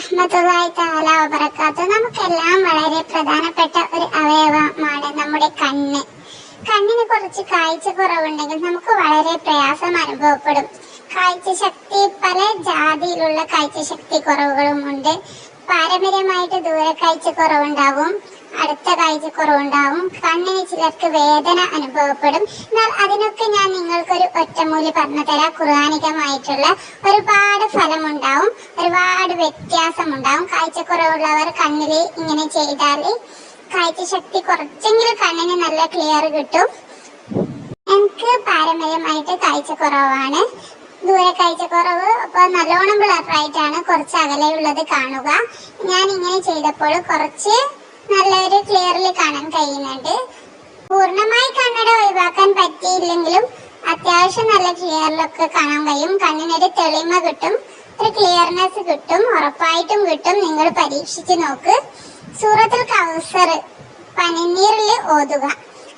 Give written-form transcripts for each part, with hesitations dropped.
വറഹ്മത്തുള്ളാഹി തആല വബറകാതുഹു. നമുക്കെല്ലാം വളരെ പ്രധാനപ്പെട്ട ഒരു അവയവമാണ് നമ്മുടെ കണ്ണ്. കണ്ണിന് കുറച്ച് കാഴ്ച കുറവുണ്ടെങ്കിൽ നമുക്ക് വളരെ പ്രയാസം അനുഭവപ്പെടും. കാഴ്ച ശക്തി, പല ജാതിയിലുള്ള കാഴ്ച ശക്തി കുറവുകളും ഉണ്ട്. പാരമ്പര്യമായിട്ട് ദൂരക്കാഴ്ച കുറവുണ്ടാവും, അടുത്ത കാഴ്ച കുറവുണ്ടാവും. കണ്ണിന് ചിലർക്ക് വേദന അനുഭവപ്പെടും. എന്നാൽ അതിനൊക്കെ ഞാൻ നിങ്ങൾക്കൊരു ഒറ്റമൂലി പറഞ്ഞു തരാം. ഖുർആനികമായിട്ടുള്ള ഒരുപാട് ഫലമുണ്ടാവും, ഒരുപാട് വ്യത്യാസമുണ്ടാവും. കാഴ്ചക്കുറവുള്ളവർ കണ്ണിൽ ഇങ്ങനെ ചെയ്താൽ കാഴ്ച ശക്തി കുറച്ചെങ്കിലും കണ്ണിന് നല്ല ക്ലിയർ കിട്ടും. എനിക്ക് പാരമ്പര്യമായിട്ട് കാഴ്ച കുറവാണ്, ദൂരക്കാഴ്ച കുറവ്. അപ്പൊ നല്ലോണം ബ്ലറായിട്ടാണ് കുറച്ച് അകലെയുള്ളത് കാണുക. ഞാൻ ഇങ്ങനെ ചെയ്തപ്പോൾ കുറച്ച് നല്ലൊരു ക്ലിയറിൽ കാണാൻ കഴിയുന്നുണ്ട്. പൂർണ്ണമായി കണ്ണട ഒഴിവാക്കാൻ പറ്റിയില്ലെങ്കിലും അത്യാവശ്യം നല്ല ക്ലിയറിലൊക്കെ കാണാൻ കഴിയും. കണ്ണിനൊരു തെളിമ കിട്ടും, ഒരു ക്ലിയർനെസ് കിട്ടും, ഉറപ്പായിട്ടും കിട്ടും. നിങ്ങൾ പരീക്ഷിച്ച് നോക്ക്. സൂറത്തുൽ കൗസർ പനിനീറിൽ ഓതുക.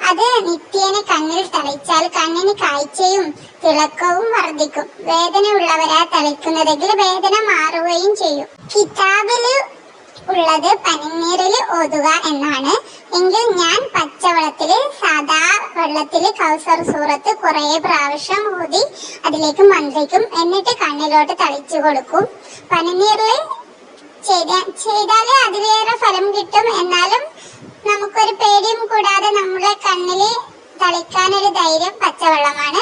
അത് നിത്യേന കണ്ണിൽ തളിച്ചാൽ കണ്ണിന് കാഴ്ചയും തിളക്കവും വർദ്ധിക്കും. വേദനയുള്ളവരാ തളിക്കുന്നതെങ്കിൽ വേദന മാറുകയും ചെയ്യും. കിതാബില് ഉള്ളത് പനിനീറിൽ ഓതുക എന്നാണ്. എങ്കിൽ ഞാൻ പച്ചവെള്ളത്തില്, സാധാ വെള്ളത്തില് കൗസർ സൂറത്ത് കുറെ പ്രാവശ്യം ഓതി അതിലേക്ക് മന്ത്രിക്കും. എന്നിട്ട് കണ്ണിലോട്ട് തളിച്ചു കൊടുക്കും. പനിനീറിൽ ചെയ്താല് അതിലേറെ ഫലം കിട്ടും. എന്നാലും നമുക്കൊരു പേടിയും കൂടാതെ നമ്മുടെ കണ്ണില് തളിക്കാനൊരു ധൈര്യം പച്ചവെള്ളമാണ്.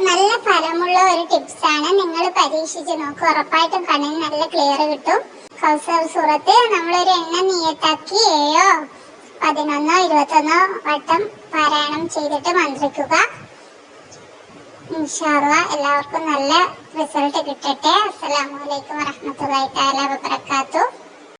നല്ല ഫലമുള്ള ഒരു ടിപ്സാണ്. നിങ്ങൾ പരീക്ഷിച്ച് നോക്കുക, ഉറപ്പായിട്ടും കണ്ണിന് നല്ല ക്ലിയർ കിട്ടും. കൗസർ സൂറത്ത് നമ്മളൊരു എണ്ണം നിയത്താക്കി 7, 11, 21 വട്ടം പാരായണം ചെയ്തിട്ട് മന്ത്രിക്കുക. ഇൻഷാ അല്ലാഹ് എല്ലാവർക്കും നല്ല റിസൾട്ട് കിട്ടട്ടെ. അസ്സലാമു അലൈക്കും വറഹ്മത്തുള്ളാഹി തആല വബറകാതുഹു.